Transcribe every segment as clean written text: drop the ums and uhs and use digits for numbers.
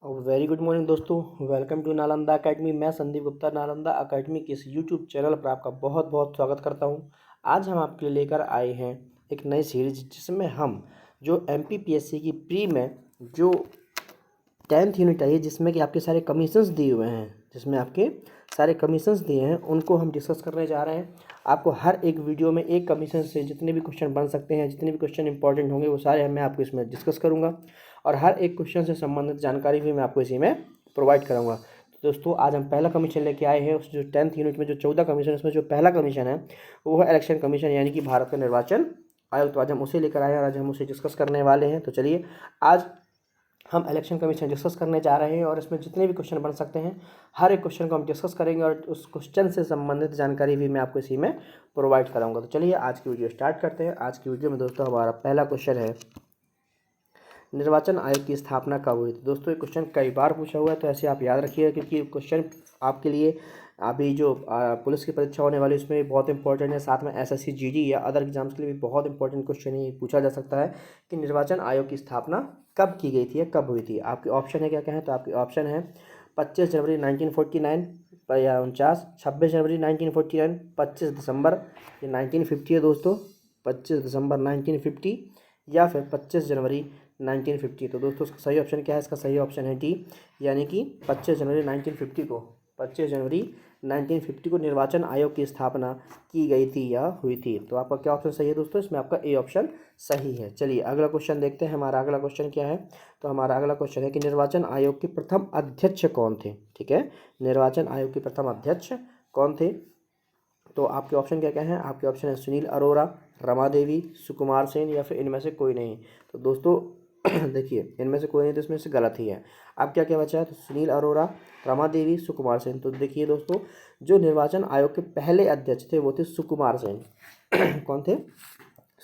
Very good morning दोस्तों। Welcome to Nalanda academy. मैं Sandeep Gupta Nalanda academy के इस यूट्यूब चैनल पर आपका बहुत बहुत स्वागत करता हूं। आज हम आपके लिए लेकर आए हैं एक नई सीरीज जिसमें हम जो एमपीपीएससी की प्री में जो 10th यूनिट आई है जिसमें कि आपके सारे कमीशंस दिए हुए हैं, जिसमें आपके सारे कमीशंस दिए हैं उनको हम डिस्कस करने जा रहे हैं। आपको हर एक वीडियो में एक कमीशन से जितने भी क्वेश्चन बन सकते हैं, जितने भी क्वेश्चन इंपॉर्टेंट होंगे वो सारे मैं आपको इसमें डिस्कस करूँगा और हर एक क्वेश्चन से संबंधित जानकारी भी मैं आपको इसी में प्रोवाइड करूँगा। तो दोस्तों आज हम पहला कमीशन लेके आए हैं। उस जो 10th यूनिट में जो 14 कमीशन, उसमें जो पहला कमीशन है वो है इलेक्शन कमीशन यानी कि भारत का निर्वाचन आयोग। तो आज हम उसे लेकर आए हैं और आज हम उसे डिस्कस करने वाले हैं। तो चलिए आज हम इलेक्शन कमीशन डिस्कस करने जा रहे हैं और इसमें जितने भी क्वेश्चन बन सकते हैं हर एक क्वेश्चन को हम डिस्कस करेंगे और उस क्वेश्चन से संबंधित जानकारी भी मैं आपको इसी में प्रोवाइड कराऊंगा। तो चलिए आज की वीडियो स्टार्ट करते हैं। आज की वीडियो में दोस्तों हमारा पहला क्वेश्चन है, निर्वाचन आयोग की स्थापना कब हुई थी। दोस्तों ये क्वेश्चन कई बार पूछा हुआ है, तो ऐसे आप याद रखिएगा क्योंकि क्वेश्चन आपके लिए अभी जो पुलिस की परीक्षा होने वाली उसमें बहुत इंपॉर्टेंट है। साथ में एसएससी जीडी या अदर एग्जाम्स के लिए भी बहुत इंपॉर्टेंट क्वेश्चन ही पूछा जा सकता है कि निर्वाचन आयोग की स्थापना कब की गई थी या कब हुई थी। आपके ऑप्शन है क्या क्या है, तो आपके ऑप्शन है 25 जनवरी 1949 या 49, 26 जनवरी 1949, 25 दिसंबर ये 1950 है दोस्तों, 25 दिसंबर 1950 या फिर 25 जनवरी 1950। तो दोस्तों इसका सही ऑप्शन क्या है? इसका सही ऑप्शन है डी, यानी कि 25 जनवरी 1950 को 25 जनवरी 1950 को निर्वाचन आयोग की स्थापना की गई थी या हुई थी। तो आपका क्या ऑप्शन सही है दोस्तों? इसमें आपका ए ऑप्शन सही है। चलिए अगला क्वेश्चन देखते हैं। हमारा अगला क्वेश्चन क्या है? तो हमारा अगला क्वेश्चन है कि निर्वाचन आयोग के प्रथम अध्यक्ष कौन थे। ठीक है, निर्वाचन आयोग के प्रथम अध्यक्ष कौन थे? तो आपके ऑप्शन क्या क्या हैं? आपके ऑप्शन है सुनील अरोड़ा, रमा देवी, सुकुमार सेन या फिर इनमें से कोई नहीं। तो दोस्तों देखिए इनमें से कोई नहीं, तो इसमें से गलत ही है। अब क्या क्या बचा है? तो सुनील अरोड़ा, रमा देवी, सुकुमार सेन। तो देखिए दोस्तों जो निर्वाचन आयोग के पहले अध्यक्ष थे वो थे सुकुमार सेन। कौन थे?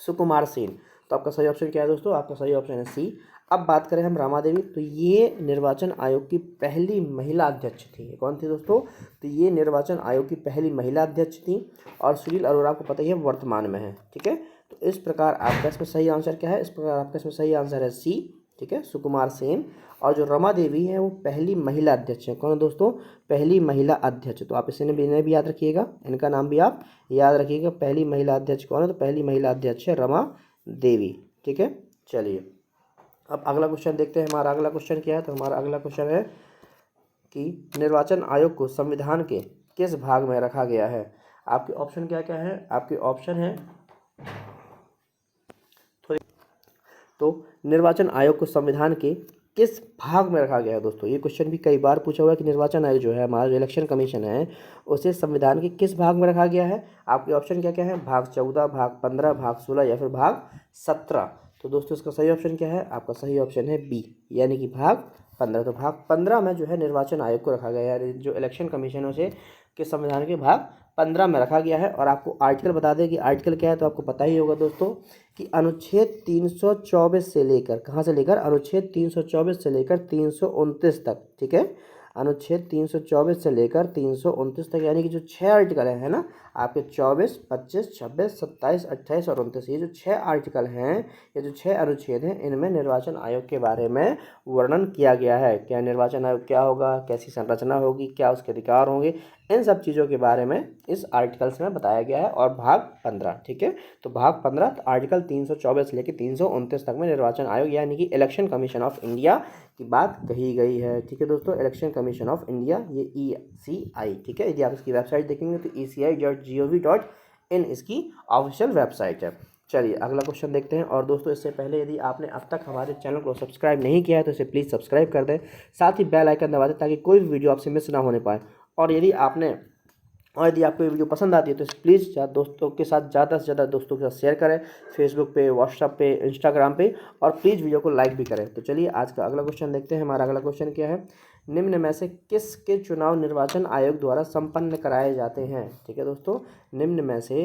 सुकुमार सेन। तो आपका सही ऑप्शन क्या है दोस्तों? आपका सही ऑप्शन है सी। अब बात करें हम रमा देवी, तो ये निर्वाचन आयोग की पहली महिला अध्यक्ष थी। कौन थी दोस्तों? तो ये निर्वाचन आयोग की पहली महिला अध्यक्ष थी और सुनील अरोड़ा को पता ही है वर्तमान में है। ठीक है, तो इस प्रकार आपका इसमें सही आंसर क्या है? इस प्रकार आपका इसमें सही आंसर है सी। ठीक है, सुकुमार सेन। और जो रमा देवी है वो पहली महिला अध्यक्ष है। कौन है दोस्तों? पहली महिला अध्यक्ष। तो आप इन्हें भी याद रखिएगा, इनका नाम भी आप याद रखिएगा। पहली महिला अध्यक्ष कौन है? तो पहली महिला अध्यक्ष है रमा देवी। ठीक है, चलिए अब अगला क्वेश्चन देखते हैं। हमारा अगला क्वेश्चन क्या है? तो हमारा अगला क्वेश्चन है कि निर्वाचन आयोग को संविधान के किस भाग में रखा गया है। आपके ऑप्शन क्या क्या है? आपके ऑप्शन है तो निर्वाचन आयोग को संविधान के किस भाग में रखा गया है। दोस्तों ये क्वेश्चन भी कई बार पूछा हुआ है कि निर्वाचन आयोग जो है हमारा जो इलेक्शन कमीशन है उसे संविधान के किस भाग में रखा गया है। आपके ऑप्शन क्या क्या है? भाग 14, भाग 15, भाग 16 या फिर भाग 17। तो दोस्तों इसका सही ऑप्शन क्या है? आपका सही ऑप्शन है बी, यानी कि भाग 15। तो भाग 15 में जो है निर्वाचन आयोग को रखा गया है, जो इलेक्शन कमीशन है उसे के संविधान के भाग 15 में रखा गया है। और आपको आर्टिकल बता दें कि आर्टिकल क्या है, तो आपको पता ही होगा दोस्तों कि अनुच्छेद 324 से लेकर, कहाँ से लेकर? अनुच्छेद 324 से लेकर 329 तक। ठीक है, अनुच्छेद 324 से लेकर 329 तक, यानी कि जो 6 आर्टिकल है ना आपके 24, 25, 26, 27, 28 और 29, ये जो 6 आर्टिकल हैं, ये जो 6 अनुच्छेद हैं, इनमें निर्वाचन आयोग के बारे में वर्णन किया गया है। क्या निर्वाचन आयोग क्या होगा, कैसी संरचना होगी, क्या उसके अधिकार होंगे, इन सब चीज़ों के बारे में इस आर्टिकल्स में बताया गया है। और भाग 15, ठीक है, तो भाग 15 आर्टिकल 324 लेकर 329 तक में निर्वाचन आयोग यानी कि इलेक्शन कमीशन ऑफ इंडिया की बात कही गई है। ठीक है दोस्तों, इलेक्शन कमीशन ऑफ इंडिया, ये ECI। ठीक है, यदि आप इसकी वेबसाइट देखेंगे तो ECI.gov.in इसकी ऑफिशियल वेबसाइट है। चलिए अगला क्वेश्चन देखते हैं। और दोस्तों इससे पहले यदि आपने अब तक हमारे चैनल को सब्सक्राइब नहीं किया है तो इसे प्लीज़ सब्सक्राइब कर दें, साथ ही बेल आइकन दबा दें ताकि कोई भी वीडियो आपसे मिस ना होने पाए। और यदि आपको ये वीडियो पसंद आती है तो प्लीज़ दोस्तों के साथ ज़्यादा से ज़्यादा दोस्तों के साथ शेयर करें, फेसबुक पे, व्हाट्सएप पे, इंस्टाग्राम पे, और प्लीज़ वीडियो को लाइक भी करें। तो चलिए आज का अगला क्वेश्चन देखते हैं। हमारा अगला क्वेश्चन क्या है? निम्न में से किसके चुनाव निर्वाचन आयोग द्वारा संपन्न कराए जाते हैं। ठीक है दोस्तों, निम्न में से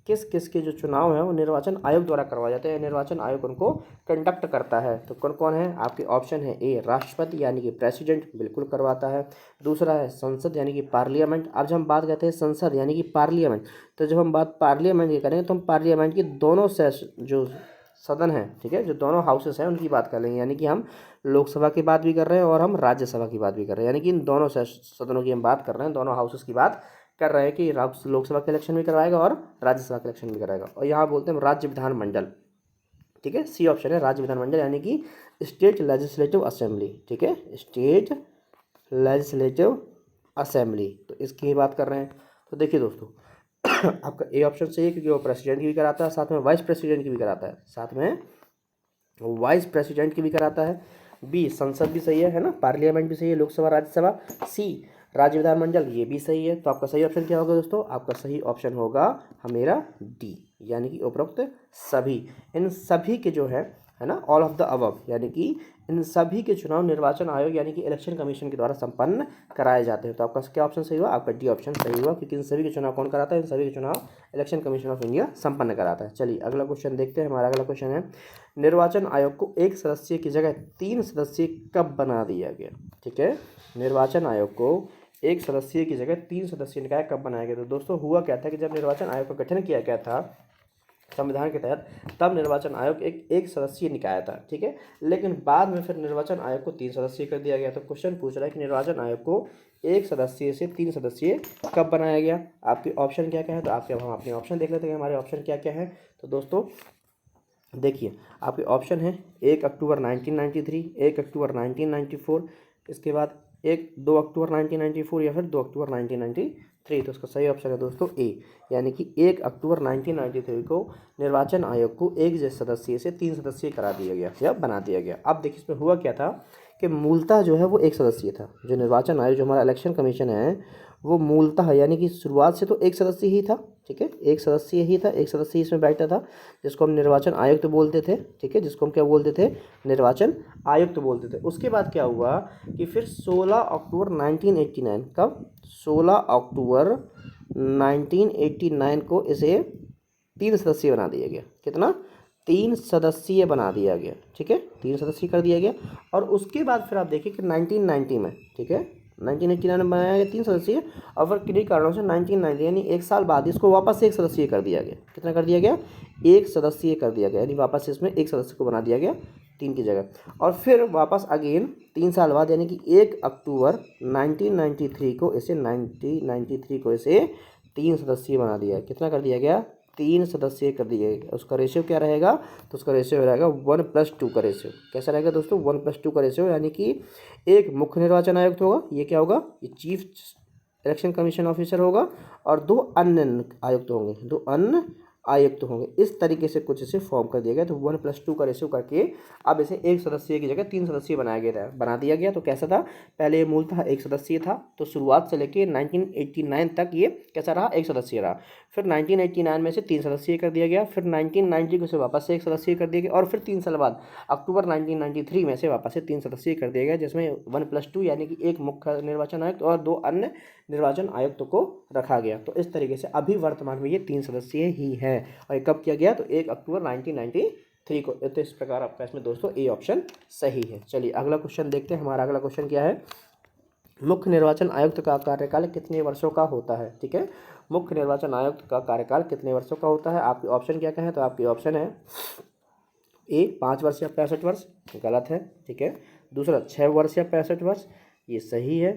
किस किस के जो चुनाव हैं वो निर्वाचन आयोग द्वारा करवाए जाते हैं, निर्वाचन आयोग उनको कंडक्ट करता है। तो कौन कौन है? आपके ऑप्शन है ए राष्ट्रपति यानी कि प्रेसिडेंट, बिल्कुल करवाता है। दूसरा है संसद यानी कि पार्लियामेंट। अब जब हम बात करते हैं संसद यानी कि पार्लियामेंट, तो जब हम बात पार्लियामेंट की करेंगे तो हम पार्लियामेंट की दोनों जो सदन हैं, ठीक है, जो दोनों हाउसेस हैं उनकी बात कर लेंगे, यानी कि हम लोकसभा की बात भी कर रहे हैं और हम राज्यसभा की बात भी कर रहे हैं, यानी कि इन दोनों सदनों की हम बात कर रहे हैं, दोनों हाउसेस की बात कर रहे हैं कि लोकसभा के इलेक्शन भी करवाएगा और राज्यसभा के इलेक्शन भी कराएगा। और यहाँ बोलते हैं राज्य विधानमंडल, ठीक है, सी ऑप्शन है राज्य विधानमंडल, यानी कि स्टेट लेजिस्लेटिव असेंबली, ठीक है, स्टेट लेजिस्लेटिव असेंबली, तो इसकी ही बात कर रहे हैं। तो देखिए दोस्तों आपका ए ऑप्शन सही है, क्योंकि वो प्रेसिडेंट की भी कराता है, साथ में वाइस प्रेसिडेंट की भी कराता है, साथ में वाइस प्रेसिडेंट की भी कराता है। बी संसद भी सही है ना, पार्लियामेंट भी सही है, लोकसभा राज्यसभा। सी राज्य विधानमंडल, ये भी सही है। तो आपका सही ऑप्शन क्या होगा दोस्तों? आपका सही ऑप्शन होगा मेरा डी, यानी कि उपरोक्त सभी, इन सभी के जो है ना, ऑल ऑफ द अबव, यानी कि इन सभी के चुनाव निर्वाचन आयोग यानी कि इलेक्शन कमीशन के द्वारा संपन्न कराए जाते हैं। तो आपका क्या ऑप्शन सही हुआ? आपका डी ऑप्शन सही हुआ, क्योंकि इन सभी के चुनाव कौन कराता है? इन सभी के चुनाव इलेक्शन कमीशन ऑफ इंडिया संपन्न कराता है। चलिए अगला क्वेश्चन देखते हैं। हमारा अगला क्वेश्चन है, निर्वाचन आयोग को एक सदस्यीय की जगह 3 सदस्यीय कब बना दिया गया? ठीक है, निर्वाचन आयोग को एक सदस्यीय की जगह 3 सदस्यीय निकाय कब बनाया गया? तो दोस्तों हुआ क्या था कि जब निर्वाचन आयोग का गठन किया गया था संविधान के तहत, तब निर्वाचन आयोग एक सदस्यीय निकाय था, ठीक है, लेकिन बाद में फिर निर्वाचन आयोग को 3 सदस्यीय कर दिया गया। तो क्वेश्चन पूछ रहा है कि निर्वाचन आयोग को एक सदस्यीय से 3 सदस्यीय कब बनाया गया? आपके ऑप्शन क्या क्या है? तो आपके हम अपने ऑप्शन देख लेते हैं हमारे ऑप्शन क्या क्या है। तो दोस्तों देखिए आपके ऑप्शन है 1 अक्टूबर 1993, 1 अक्टूबर 1994, इसके बाद 2 अक्टूबर 1994 या फिर 2 अक्टूबर 1993। तो उसका सही ऑप्शन है दोस्तों ए, यानी कि 1 अक्टूबर 1993 को निर्वाचन आयोग को एक सदस्यीय से 3 सदस्यीय करा दिया गया या बना दिया गया। अब देखिए इसमें हुआ क्या था कि मूलतः जो है वो एक सदस्यीय था। जो निर्वाचन आयोग, जो हमारा इलेक्शन कमीशन है, वो मूलतः यानी कि शुरुआत से तो एक सदस्य ही था, ठीक है, एक सदस्य ही था, एक सदस्य इसमें बैठता था, जिसको हम निर्वाचन आयुक्त बोलते थे, ठीक है, जिसको हम क्या बोलते थे? निर्वाचन आयुक्त बोलते थे। उसके बाद क्या हुआ कि फिर 16 अक्टूबर 1989, कब? 16 अक्टूबर 1989 को इसे 3 सदस्यीय बना दिया गया। कितना? 3 सदस्यीय बना दिया गया, ठीक है, 3 सदस्यीय कर दिया गया। और उसके बाद फिर आप देखिए कि 1990 में, ठीक है, 1989 में बनाया गया 3 सदस्यीय, और फिर किन्हीं कारणों से 1990 यानी 1 साल बाद इसको वापस से 1 सदस्यीय कर दिया गया। कितना कर दिया गया? 1 सदस्यीय कर दिया गया, यानी वापस से इसमें 1 सदस्य को बना दिया गया 3 की जगह। और फिर वापस अगेन 3 साल बाद यानी कि 1 अक्टूबर 1993 को इसे 3 सदस्यीय बना दिया। कितना कर दिया गया? 3 सदस्यीय कर दिया गया। उसका रेशियो क्या रहेगा? तो उसका रेशियो रहेगा 1+2 का रेशियो। कैसा रहेगा दोस्तों? 1+2 का रेशियो, यानी कि एक मुख्य निर्वाचन आयुक्त होगा, ये क्या होगा? ये चीफ इलेक्शन कमीशन ऑफिसर होगा, और 2 अन्य आयुक्त होंगे, 2 अन्य आयुक्त होंगे। इस तरीके से कुछ इसे फॉर्म कर दिया गया। तो 1+2 का रेशियो करके अब इसे एक सदस्यीय की जगह 3 सदस्यीय बना दिया गया। तो कैसा था? पहले ये मूलतः एक सदस्यीय था, तो शुरुआत से लेके 1989 तक ये कैसा रहा? एक सदस्यीय रहा। फिर 1989 में से 3 सदस्यीय कर दिया गया, फिर 1990 को से वापस से एक सदस्यीय कर दिया गया, और फिर 3 साल बाद अक्टूबर 1993 में से वापस से 3 सदस्यीय कर दिया गया, जिसमें 1+2 यानी कि एक मुख्य निर्वाचन आयुक्त और 2 अन्य निर्वाचन आयुक्तों को रखा गया। तो इस तरीके से अभी वर्तमान में ये 3 सदस्यीय ही है। और ये कब किया गया? तो 1 अक्टूबर 1993 को। तो इस प्रकार आपका इसमें दोस्तों ए ऑप्शन सही है। चलिए अगला क्वेश्चन देखते हैं। हमारा अगला क्वेश्चन क्या है? मुख्य निर्वाचन आयुक्त का कार्यकाल कितने वर्षों का होता है? ठीक है, मुख्य निर्वाचन आयुक्त का कार्यकाल कितने वर्षों का होता है? आपके ऑप्शन क्या क्या है? तो आपके ऑप्शन है ए 5 वर्ष या 65 वर्ष, गलत है, ठीक है। दूसरा 6 वर्ष या 65 वर्ष, ये सही है।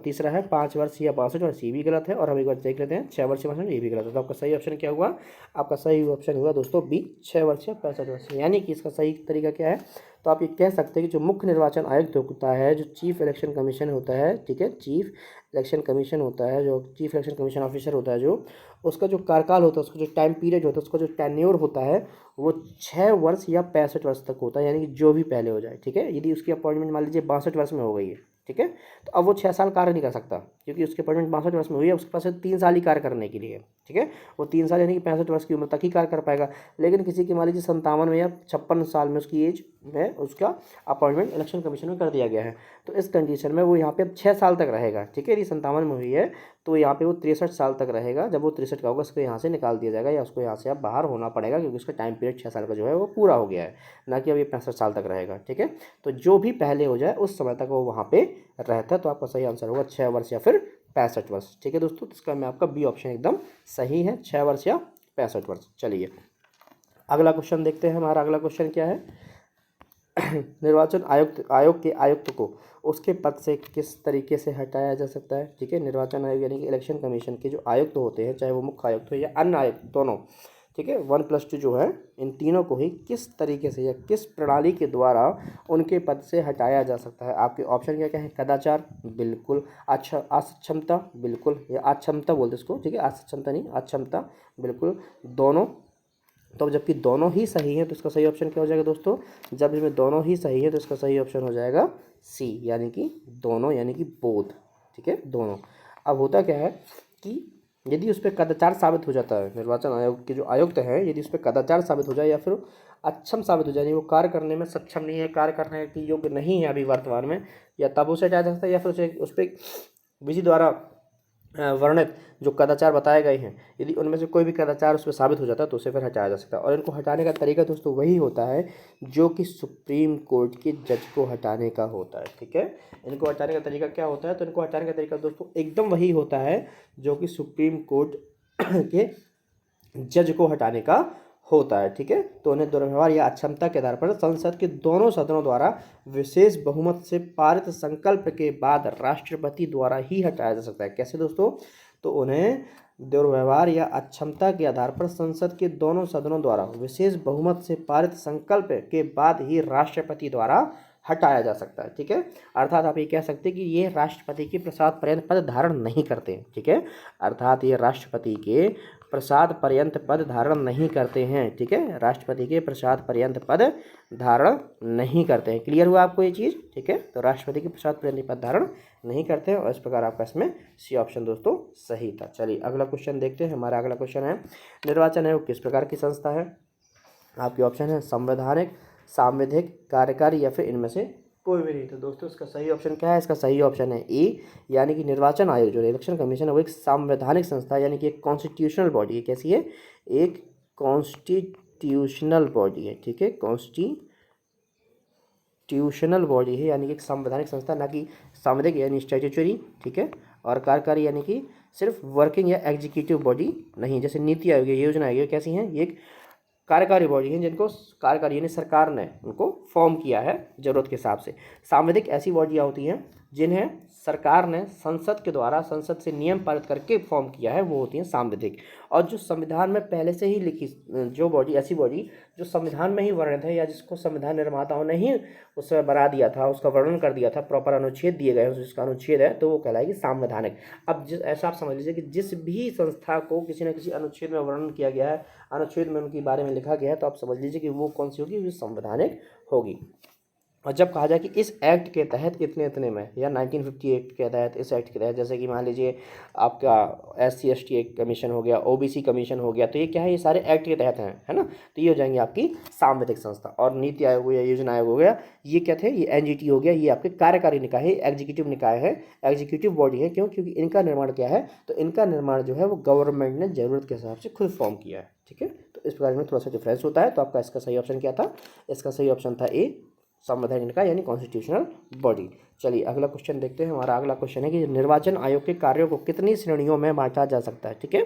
तीसरा है 5 वर्ष या 62 वर्ष, ये भी गलत है। और हम एक बार देख लेते हैं 6 वर्ष या 65, ये भी गलत है। तो आपका सही ऑप्शन क्या हुआ? आपका सही ऑप्शन हुआ दोस्तों बी, 6 वर्ष या 65 वर्ष। यानी कि इसका सही तरीका क्या है? तो आप ये कह सकते हैं कि जो मुख्य निर्वाचन आयुक्त होता है, जो चीफ इलेक्शन कमीशन होता है, ठीक है, चीफ इलेक्शन कमीशन होता है, जो चीफ इलेक्शन कमीशन ऑफिसर होता है, जो उसका जो कार्यकाल होता है, उसका जो टाइम पीरियड होता है, उसका जो टेन्योर होता है, वो 6 वर्ष या 65 वर्ष तक होता है। यानी कि जो भी पहले हो जाए, ठीक है। यदि उसकी अपॉइंटमेंट मान लीजिए 62 वर्ष में हो गई है, ठीक है, तो अब वो 6 साल कार्य नहीं कर सकता, क्योंकि उसकी अपॉइंटमेंट 62 वर्ष में हुई है, उसके पास 3 साल ही कार्य करने के लिए, ठीक है। वो 3 साल यानी कि 65 वर्ष की उम्र तक ही कार्य कर पाएगा। लेकिन किसी की मान लीजिए 57 में या 56 साल में उसकी एज में उसका अपॉइंटमेंट इलेक्शन कमीशन में कर दिया गया है, तो इस कंडीशन में वो यहाँ पे अब 6 साल तक रहेगा, ठीक है। यदि 57 में हुई है तो यहाँ पे वो 63 साल तक रहेगा। जब वो 63 का होगा उसको यहाँ से निकाल दिया जाएगा, या उसको यहाँ से अब बाहर होना पड़ेगा, क्योंकि उसका टाइम पीरियड 6 साल का जो है वो पूरा हो गया है, ना कि अब ये 65 साल तक रहेगा, ठीक है। तो जो भी पहले हो जाए उस समय तक वो वहाँ पे रहता है। तो आपका सही आंसर होगा 6 वर्ष या फिर 65 वर्ष, ठीक है दोस्तों। तो इसका मैं आपका बी ऑप्शन एकदम सही है, 6 वर्ष या 65 वर्ष। चलिए अगला क्वेश्चन देखते हैं। हमारा अगला क्वेश्चन क्या है? निर्वाचन आयोग के आयुक्त को उसके पद से किस तरीके से हटाया जा सकता है। ठीक है, निर्वाचन आयोग यानी कि इलेक्शन कमीशन के जो आयुक्त होते हैं, चाहे वो मुख्य आयुक्त हो या अन्य आयुक्त, दोनों, ठीक है, 1+2 जो है, इन तीनों को ही किस तरीके से या किस प्रणाली के द्वारा उनके पद से हटाया जा सकता है। आपके ऑप्शन क्या क्या है? कदाचार, बिल्कुल। अच्छा, असक्षमता, बिल्कुल, या अक्षमता बोलते इसको, ठीक है, असक्षमता नहीं, अक्षमता, बिल्कुल, दोनों। तो जबकि दोनों ही सही है तो इसका सही ऑप्शन क्या हो जाएगा दोस्तों? जब इसमें दोनों ही सही है तो इसका सही ऑप्शन हो जाएगा सी, यानी कि दोनों, यानी कि बोथ। ठीक है, दोनों। अब होता क्या है कि यदि उस पर कदाचार साबित हो जाता है, निर्वाचन आयोग के जो आयुक्त हैं, यदि उस पर कदाचार साबित हो जाए या फिर अक्षम साबित हो जाए, वो कार्य करने में सक्षम नहीं है, कार्य करने के योग्य नहीं है अभी वर्तमान में, या तब उसे हटाया जा सकता है, या फिर उस पर विधि द्वारा वर्णित जो कदाचार बताए गए हैं, यदि उनमें से कोई भी कदाचार उसमें साबित हो जाता है तो उसे फिर हटाया जा सकता है। और इनको हटाने का तरीका दोस्तों वही होता है जो कि सुप्रीम कोर्ट के जज को हटाने का होता है। ठीक है, इनको हटाने का तरीका क्या होता है? तो इनको हटाने का तरीका दोस्तों एकदम वही होता है जो कि सुप्रीम कोर्ट के जज को हटाने का होता है। ठीक है, तो उन्हें दुर्व्यवहार या अक्षमता के आधार पर संसद के दोनों सदनों द्वारा विशेष बहुमत से पारित संकल्प के बाद राष्ट्रपति द्वारा ही हटाया जा सकता है। कैसे दोस्तों? तो उन्हें दुर्व्यवहार या अक्षमता के आधार पर संसद के दोनों सदनों द्वारा विशेष बहुमत से पारित संकल्प के बाद ही राष्ट्रपति द्वारा हटाया जा सकता है। ठीक है, अर्थात आप ये कह सकते हैं कि ये राष्ट्रपति के प्रसाद पर्यंत पद धारण नहीं करते। ठीक है, अर्थात ये राष्ट्रपति के प्रसाद पर्यंत पद धारण नहीं करते हैं। ठीक है, राष्ट्रपति के प्रसाद पर्यंत पद धारण नहीं करते हैं। क्लियर हुआ आपको ये चीज़? ठीक है, तो राष्ट्रपति के प्रसाद पर्यंत पद धारण नहीं करते हैं, और इस प्रकार आपका इसमें सी ऑप्शन दोस्तों सही था। चलिए अगला क्वेश्चन देखते हैं। हमारा अगला क्वेश्चन है, निर्वाचन आयोग किस प्रकार की संस्था है? आपके ऑप्शन है संवैधानिक, सांविधिक, कार्यकारी, या फिर इनमें से कोई भी नहीं। तो दोस्तों इसका सही ऑप्शन क्या है? इसका सही ऑप्शन है ए, यानी कि निर्वाचन आयोग जो इलेक्शन कमीशन है वो एक संवैधानिक संस्था, यानी कि एक कॉन्स्टिट्यूशनल बॉडी है। कैसी है? एक कॉन्स्टिट्यूशनल बॉडी है। ठीक है, कॉन्स्टिट्यूशनल बॉडी है, यानी कि एक संवैधानिक संस्था, ना कि सांविधिक यानी स्टैट्यूटरी। ठीक है, और कार्यकारी यानी कि सिर्फ वर्किंग या एग्जीक्यूटिव बॉडी नहीं, जैसे नीति आयोग, योजना आयोग, कैसी हैं? ये एक कार्यकारी बॉडी हैं जिनको कार्यकारी यानी सरकार ने उनको फॉर्म किया है जरूरत के हिसाब से। सांविधिक ऐसी बॉडियाँ होती हैं जिन्हें सरकार ने संसद के द्वारा, संसद से नियम पारित करके फॉर्म किया है, वो होती हैं सांविधिक। और जो संविधान में पहले से ही लिखी जो बॉडी, ऐसी बॉडी जो संविधान में ही वर्णित है या जिसको संविधान निर्माताओं ने ही उसमें बना दिया था, उसका वर्णन कर दिया था, प्रॉपर अनुच्छेद दिए गए हैं, जिसका अनुच्छेद है, तो वो कहलाएगी संवैधानिक। अब ऐसा आप समझ लीजिए कि जिस भी संस्था को किसी न किसी अनुच्छेद में वर्णन किया गया है, अनुच्छेद में उनके बारे में लिखा गया है, तो आप समझ लीजिए कि वो कौन सी होगी? वो संवैधानिक होगी। और जब कहा जाए कि इस एक्ट के तहत इतने में, या 1958 के तहत, इस एक्ट के तहत, जैसे कि मान लीजिए आपका SC/ST एक कमीशन हो गया, OBC कमीशन हो गया, तो ये क्या है? ये सारे एक्ट के तहत हैं, है ना? तो ये हो जाएंगे आपकी सांविधिक संस्था। और नीति आयोग हो गया, योजना आयोग हो गया, ये क्या थे? ये NGT हो गया, ये आपके कार्यकारी निकाय है, एग्जीक्यूटिव निकाय है, एग्जीक्यूटिव बॉडी है। क्यों? क्योंकि इनका निर्माण क्या है? तो इनका निर्माण जो है वो गवर्नमेंट ने जरूरत के हिसाब से खुद फॉर्म किया है। ठीक है, तो इस प्रकार में थोड़ा सा डिफरेंस होता है। तो आपका इसका सही ऑप्शन क्या था? इसका सही ऑप्शन था ए, संवैधानिक निकाय यानी कॉन्स्टिट्यूशनल बॉडी। चलिए अगला क्वेश्चन देखते हैं। हमारा अगला क्वेश्चन है कि निर्वाचन आयोग के कार्यों को कितनी श्रेणियों में बांटा जा सकता है? ठीक है,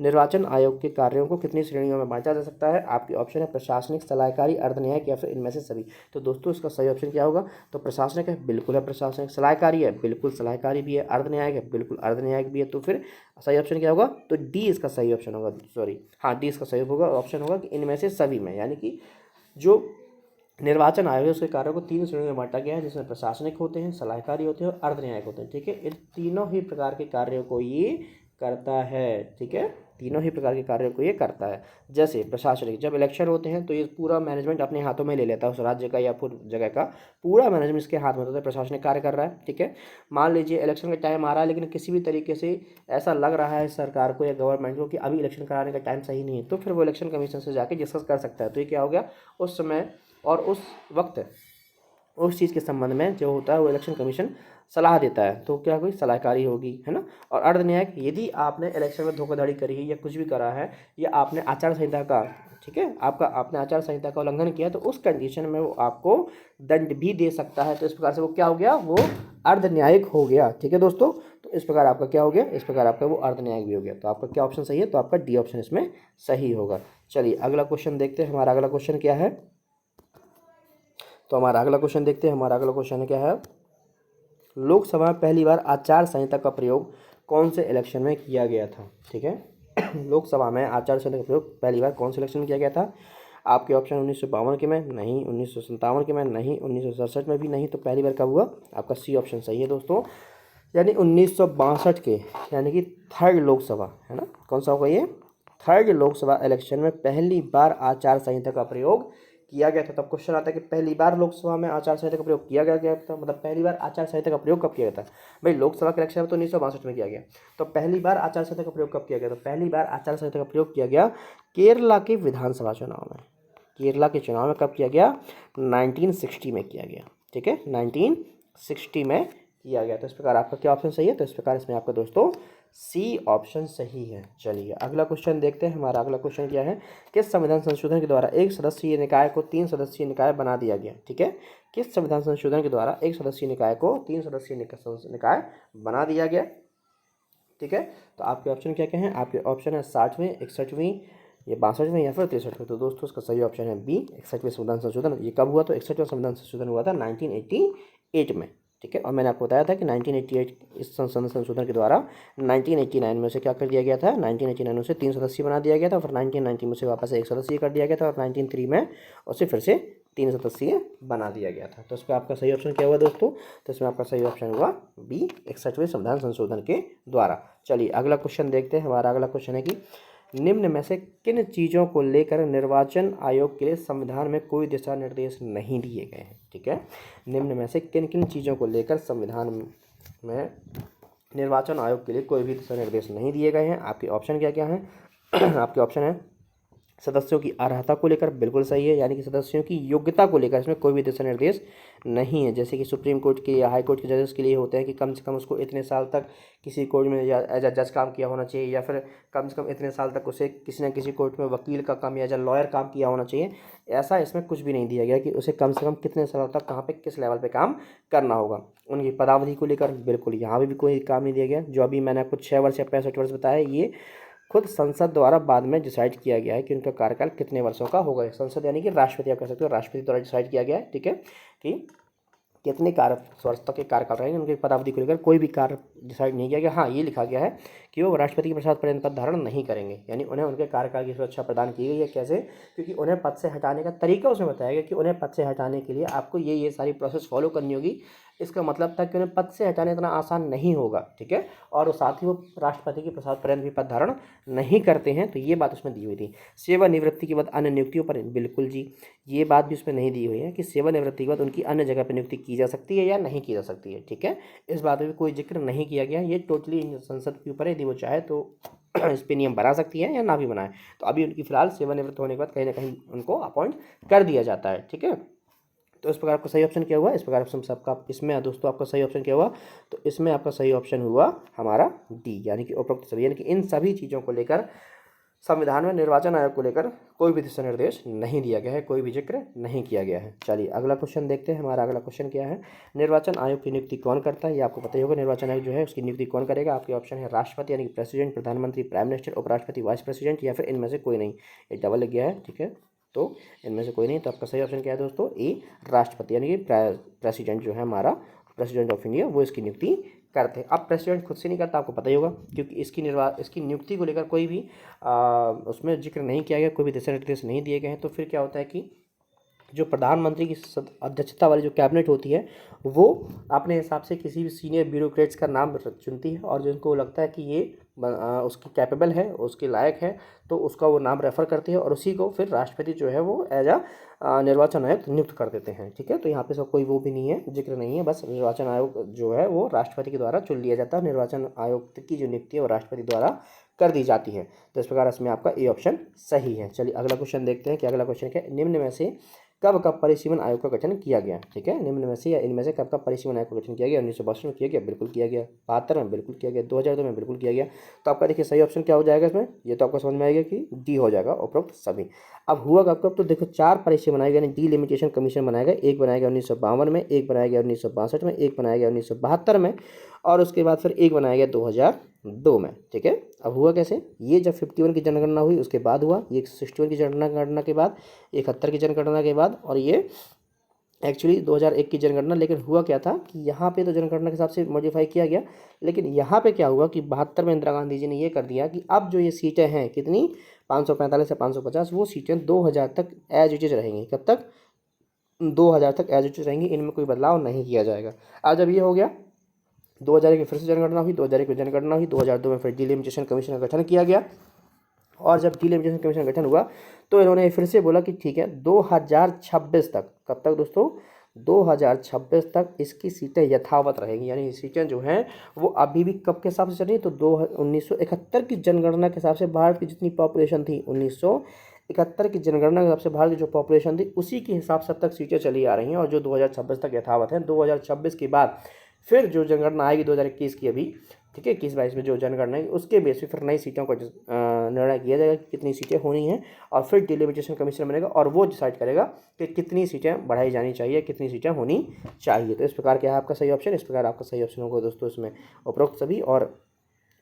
निर्वाचन आयोग के कार्यों को कितनी श्रेणियों में बांटा जा सकता है? आपकी ऑप्शन है प्रशासनिक, सलाहकारी, अर्धन्यायिक, या फिर इनमें से सभी। तो दोस्तों इसका सही ऑप्शन क्या होगा? तो प्रशासनिक है, बिल्कुल है प्रशासनिक। सलाहकारी है, बिल्कुल सलाहकारी भी है। अर्धन्यायिक है, बिल्कुल अर्धन्यायिक भी है। तो फिर सही ऑप्शन क्या होगा? तो डी इसका सही ऑप्शन होगा। सॉरी, हाँ, डी इसका सही होगा, ऑप्शन होगा कि इनमें से सभी में, यानी कि जो निर्वाचन आयोग है उसके कार्यों को 3 श्रेणियों में बांटा गया है, जिसमें प्रशासनिक होते हैं, सलाहकारी होते हैं और अर्धन्यायिक होते हैं। ठीक है, इन तीनों ही प्रकार के कार्यों को ये करता है। ठीक है, तीनों ही प्रकार के कार्यों को ये करता है। जैसे प्रशासनिक, जब इलेक्शन होते हैं तो ये पूरा मैनेजमेंट अपने हाथों में ले लेता है, उस राज्य का या फिर जगह का पूरा मैनेजमेंट इसके हाथ में होता है, प्रशासनिक कार्य कर रहा है। ठीक है, मान लीजिए इलेक्शन का टाइम आ रहा है, लेकिन किसी भी तरीके से ऐसा लग रहा है सरकार को या गवर्नमेंट को कि अभी इलेक्शन कराने का टाइम सही नहीं है, तो फिर वो इलेक्शन कमीशन से जाके डिस्कस कर सकता है। तो ये क्या हो गया? उस समय और उस वक्त उस चीज़ के संबंध में जो होता है वो इलेक्शन कमीशन सलाह देता है, तो क्या कोई सलाहकारी होगी, है ना? और अर्धन्यायिक, यदि आपने इलेक्शन में धोखाधड़ी करी है या कुछ भी करा है, या आपने आचार संहिता का, ठीक है, आपने आचार संहिता का उल्लंघन किया, तो उस कंडीशन में वो आपको दंड भी दे सकता है। तो इस प्रकार से वो क्या हो गया? वो अर्धन्यायिक हो गया। ठीक है दोस्तों, तो इस प्रकार आपका क्या हो गया? इस प्रकार आपका वो अर्धन्यायिक भी हो गया। तो आपका क्या ऑप्शन सही है? तो आपका डी ऑप्शन इसमें सही होगा। चलिए अगला क्वेश्चन देखते हैं। हमारा अगला क्वेश्चन क्या है? तो हमारा अगला क्वेश्चन देखते हैं। हमारा अगला क्वेश्चन क्या है, लोकसभा में पहली बार आचार संहिता का प्रयोग कौन से इलेक्शन में किया गया था? ठीक है, लोकसभा में आचार संहिता का प्रयोग पहली बार कौन से इलेक्शन में किया गया था? आपके ऑप्शन 1952 के में नहीं, 1957 के में नहीं, 1967 में भी नहीं, तो पहली बार कब हुआ? आपका सी ऑप्शन सही है दोस्तों, यानी 1962 के, यानी कि थर्ड लोकसभा है ना, कौन सा होगा ये? थर्ड लोकसभा इलेक्शन में पहली बार आचार संहिता का प्रयोग किया गया था। तब क्वेश्चन आता है कि पहली बार लोकसभा में आचार संहिता का प्रयोग किया गया था, मतलब पहली बार आचार संहिता का प्रयोग कब किया गया था? भाई लोकसभा के इलेक्शन में तो 1962 में किया गया, तो पहली बार आचार संहिता का प्रयोग कब किया गया? तो पहली बार आचार संहिता का प्रयोग किया गया केरला के विधानसभा चुनाव में। केरला के चुनाव में कब किया गया? 1960 में किया गया। ठीक है, 1960 में किया गया। तो इस प्रकार आपका क्या ऑप्शन सही है? तो इस प्रकार इसमें आपका दोस्तों सी ऑप्शन सही है। चलिए अगला क्वेश्चन देखते हैं। हमारा अगला क्वेश्चन क्या है, किस संविधान संशोधन के द्वारा एक सदस्यीय निकाय को 3 सदस्यीय निकाय बना दिया गया? ठीक है, किस संविधान संशोधन के द्वारा एक सदस्यीय निकाय को 3 सदस्यीय निकाय बना दिया गया? ठीक है, तो आपके ऑप्शन क्या क्या हैं? आपके ऑप्शन है 60वें, 61वीं, ये 62वें या फिर 63वें। तो दोस्तों इसका सही ऑप्शन है बी, 61वें संविधान संशोधन। ये कब हुआ? तो 61वां संविधान संशोधन हुआ था 1988 में। ठीक है, और मैंने आपको बताया था कि 1988 इस संविधान संशोधन के द्वारा 1989 में से क्या कर दिया गया था? 1989 में से 3 सदस्यीय बना दिया गया था, फिर 1990 में से वापस 1 सदस्यीय कर दिया गया था, और 1993 में उसे फिर से 3 सदस्यीय बना दिया गया था। तो इस पर आपका सही ऑप्शन क्या हुआ दोस्तों? तो इसमें आपका सही ऑप्शन हुआ बी, 61वें संविधान संशोधन के द्वारा। चलिए अगला क्वेश्चन देखते हैं। हमारा अगला क्वेश्चन है कि निम्न में से किन चीज़ों को लेकर निर्वाचन आयोग के लिए संविधान में कोई दिशा निर्देश नहीं दिए गए हैं? ठीक है, निम्न में से किन किन चीज़ों को लेकर संविधान में निर्वाचन आयोग के लिए कोई भी दिशा निर्देश नहीं दिए गए हैं? आपके ऑप्शन क्या क्या हैं? आपके ऑप्शन है सदस्यों की अर्हता को लेकर, बिल्कुल सही है, यानी कि सदस्यों की योग्यता को लेकर इसमें कोई भी दिशा निर्देश नहीं है। जैसे कि सुप्रीम कोर्ट के या हाई कोर्ट के जजेस के लिए होते हैं कि कम से कम उसको इतने साल तक किसी कोर्ट में एज अ जज काम किया होना चाहिए, या फिर कम से कम इतने साल तक उसे किसी न किसी कोर्ट में वकील का काम या एज अ लॉयर काम किया होना चाहिए। ऐसा इसमें कुछ भी नहीं दिया गया कि उसे कम से कम कितने सालों तक कहाँ पे किस लेवल पे काम करना होगा। उनकी पदावधि को लेकर बिल्कुल यहाँ भी कोई काम नहीं दिया गया। जो अभी मैंने आपको 6 वर्ष या 65 वर्ष बताया, ये खुद संसद द्वारा बाद में डिसाइड किया गया है कि उनका कार्यकाल कितने वर्षों का होगा। संसद यानी कि राष्ट्रपति, आप कह सकते हो राष्ट्रपति द्वारा डिसाइड किया गया है। ठीक है, कि कितने वर्ष तक के कार्यकाल रहेंगे, उनके पदावधि को लेकर कोई भी कार्य डिसाइड नहीं किया गया। हाँ, ये लिखा गया है कि वो राष्ट्रपति के प्रसाद पर्यंत पद धारण नहीं करेंगे, यानी उन्हें उनके कार्यकाल की सुरक्षा प्रदान की गई है। कैसे? क्योंकि उन्हें पद से हटाने का तरीका उसमें बताया गया कि उन्हें पद से हटाने के लिए आपको ये सारी प्रोसेस फॉलो करनी होगी। इसका मतलब था कि उन्हें पद से हटाने इतना आसान नहीं होगा। ठीक है, और साथ ही वो राष्ट्रपति के प्रसाद पर्यंत भी पद धारण नहीं करते हैं। तो ये बात उसमें दी हुई थी। सेवानिवृत्ति के बाद अन्य नियुक्तियों पर बिल्कुल जी, ये बात भी उसमें नहीं दी हुई है कि सेवानिवृत्ति के बाद उनकी अन्य जगह पर नियुक्ति की जा सकती है या नहीं की जा सकती है। ठीक है, इस बात में भी कोई जिक्र नहीं किया गया। ये टोटली संसद के ऊपर है, यदि वो चाहे तो इस पर नियम बना सकती है या ना भी बनाए। तो अभी उनकी फिलहाल सेवानिवृत्त होने के बाद कहीं ना कहीं उनको अपॉइंट कर दिया जाता है। ठीक है, तो इस प्रकार आपका सही ऑप्शन क्या हुआ? इस प्रकार ऑप्शन सबका इसमें दोस्तों आपका सही ऑप्शन क्या हुआ? तो इसमें आपका सही ऑप्शन हुआ हमारा डी, यानी कि उपरोक्त सभी, यानी कि इन सभी चीज़ों को लेकर संविधान में निर्वाचन आयोग को लेकर कोई भी दिशा निर्देश नहीं दिया गया है, कोई भी जिक्र नहीं किया गया है। चलिए अगला क्वेश्चन देखते हैं। हमारा अगला क्वेश्चन क्या है, निर्वाचन आयोग की नियुक्ति कौन करता है? ये आपको पता ही होगा। निर्वाचन आयोग जो है उसकी नियुक्ति कौन करेगा? आपके ऑप्शन है राष्ट्रपति यानी कि प्रेसिडेंट, प्रधानमंत्री, प्राइम मिनिस्टर, उपराष्ट्रपति, वाइस प्रेसिडेंट, या फिर इनमें से कोई नहीं। ये डबल लग गया है। ठीक है, तो इनमें से कोई नहीं। तो आपका सही ऑप्शन क्या है दोस्तों? ए, राष्ट्रपति, यानी कि प्रेसिडेंट जो है हमारा, प्रेसिडेंट ऑफ इंडिया, वो इसकी नियुक्ति करते हैं। अब प्रेसिडेंट खुद से नहीं करता, आपको पता ही होगा, क्योंकि इसकी नियुक्ति को लेकर कोई भी उसमें जिक्र नहीं किया गया, कोई भी दिशा निर्देश नहीं दिए गए हैं। तो फिर क्या होता है कि जो प्रधानमंत्री की अध्यक्षता वाली जो कैबिनेट होती है, वो अपने हिसाब से किसी भी सीनियर ब्यूरोक्रेट्स का नाम चुनती है, और जिनको लगता है कि ये उसकी कैपेबल है, उसके लायक है, तो उसका वो नाम रेफ़र करती है, और उसी को फिर राष्ट्रपति जो है वो एज अ निर्वाचन आयोग नियुक्त कर देते हैं। ठीक है, तो यहाँ पे सब कोई वो भी नहीं है, जिक्र नहीं है, बस निर्वाचन आयोग जो है वो राष्ट्रपति के द्वारा चुन लिया जाता है। निर्वाचन आयोग की जो नियुक्ति है वो राष्ट्रपति द्वारा कर दी जाती है। तो इस प्रकार इसमें आपका ए ऑप्शन सही है। चलिए अगला क्वेश्चन देखते हैं कि अगला क्वेश्चन क्या है, निम्न में से कब परिसीमन आयोग का गठन किया गया? ठीक है, निम्न में से या इनमें से कब परिसीमन आयोग का गठन किया गया? 1962 में किया गया, बिल्कुल किया गया। 72 में बिल्कुल किया गया। 2002 में बिल्कुल किया गया। तो आपका देखिए सही ऑप्शन क्या हो जाएगा इसमें? ये तो आपको समझ में आएगा कि डी हो जाएगा, उपरोक्त सभी। अब हुआ कब? तो देखो 4 परिसीमन बनाए गए, डिलिमिटेशन कमीशन बनाया गया। एक बनाया गया 1952 में, एक बनाया गया 1962 में, एक बनाया गया 1972 में, और उसके बाद फिर एक बनाया गया 2002 में। ठीक है, अब हुआ कैसे? ये जब 51 की जनगणना हुई उसके बाद हुआ, ये 61 की जनगणना के बाद, 71 की जनगणना के बाद, और ये एक्चुअली 2001 की जनगणना, लेकिन हुआ क्या था कि यहाँ पे तो जनगणना के हिसाब से मॉडिफाई किया गया, लेकिन यहाँ पे क्या हुआ कि 72 में इंदिरा गांधी जी ने ये कर दिया कि अब जो ये सीटें हैं कितनी 545 से 550, वो सीटें 2000 तक एज इट इज रहेंगी। कब तक? 2000 तक एज इट इज रहेंगी, इनमें कोई बदलाव नहीं किया जाएगा। अब जब ये हो गया, 2001 में फिर से जनगणना हुई, 2001 में जनगणना हुई, 2002 में फिर डिलिमिटेशन कमीशन का गठन किया गया। और जब डिलिमिटेशन कमीशन का गठन हुआ तो इन्होंने फिर से बोला कि ठीक है 2026 तक, कब तक दोस्तों? 2026 तक इसकी सीटें यथावत रहेंगी, यानी सीटें जो हैं वो अभी भी कब के हिसाब से चल रही है? तो 1971 की जनगणना के हिसाब से भारत की जितनी पॉपुलेशन थी, 1971 की जनगणना के हिसाब से भारत की जो पॉपुलेशन थी उसी के हिसाब से अब तक सीटें चली आ रही हैं, और जो 2026 तक यथावत हैं। 2026 के बाद फिर जो जनगणना आएगी 2021 की अभी, ठीक है, 21-22 में जो जनगणना है उसके बेस पे फिर नई सीटों का निर्णय किया जाएगा कि कितनी सीटें होनी हैं, और फिर डिलिमिटेशन कमीशन बनेगा और वो डिसाइड करेगा कि कितनी सीटें बढ़ाई जानी चाहिए, कितनी सीटें होनी चाहिए। तो इस प्रकार क्या है आपका सही ऑप्शन? इस प्रकार आपका सही ऑप्शन होगा दोस्तों इसमें उपरोक्त सभी। और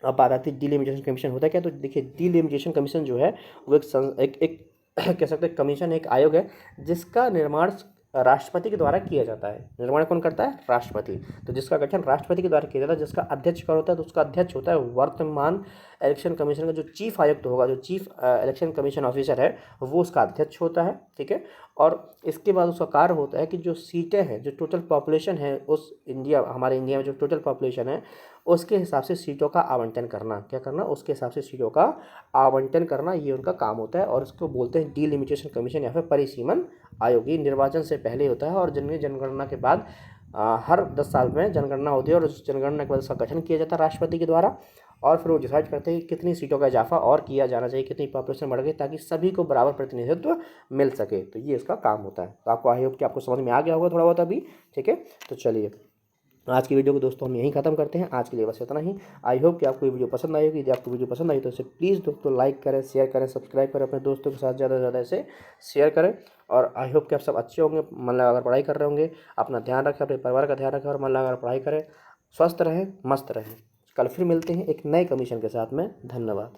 अब बात आती है डिलिमिटेशन कमीशन होता है क्या? तो देखिए डिलिमिटेशन कमीशन जो है वो एक कह सकते हैं कमीशन, एक आयोग है जिसका निर्माण राष्ट्रपति के द्वारा किया जाता है। निर्माण कौन करता है? राष्ट्रपति। तो जिसका गठन राष्ट्रपति के द्वारा किया जाता है, जिसका अध्यक्ष कौन होता है? तो उसका अध्यक्ष होता है वर्तमान इलेक्शन कमीशन का जो चीफ आयुक्त होगा, जो चीफ इलेक्शन कमीशन ऑफिसर है, वो उसका अध्यक्ष होता है, ठीक है। और इसके बाद उसका कार्य होता है कि जो सीटें हैं, जो टोटल पॉपुलेशन है उस हमारे इंडिया में जो टोटल पॉपुलेशन है उसके हिसाब से सीटों का आवंटन करना। क्या करना? उसके हिसाब से सीटों का आवंटन करना, ये उनका काम होता है, और इसको बोलते हैं डिलिमिटेशन कमीशन या फिर परिसीमन आयोग। ये निर्वाचन से पहले होता है और जनगणना के बाद हर 10 साल में जनगणना होती है, और उस जनगणना के बाद उसका गठन किया जाता है राष्ट्रपति के द्वारा, और फिर वो डिसाइड करते हैं कि कितनी सीटों का इजाफा और किया जाना चाहिए, कितनी पॉपुलेशन बढ़ गई, ताकि सभी को बराबर प्रतिनिधित्व मिल सके। तो ये इसका काम होता है। तो आपको आई होप कि आपको समझ में आ गया होगा थोड़ा बहुत अभी, ठीक है। तो चलिए आज की वीडियो को दोस्तों हम यहीं ख़त्म करते हैं। आज के लिए बस इतना ही। आई होप कि आपको ये वीडियो पसंद आई होगी। यदि आपको वीडियो पसंद आई तो इसे प्लीज़ दोस्तों लाइक करें, शेयर करें, सब्सक्राइब करें, अपने दोस्तों के साथ ज़्यादा से ज़्यादा इसे शेयर करें। और आई होप कि आप सब अच्छे होंगे, मन लगाकर पढ़ाई कर रहे होंगे। अपना ध्यान रखें, अपने परिवार का ध्यान रखें और मन लगाकर पढ़ाई करें। स्वस्थ रहें, मस्त रहें। कल फिर मिलते हैं एक नए कमीशन के साथ में। धन्यवाद।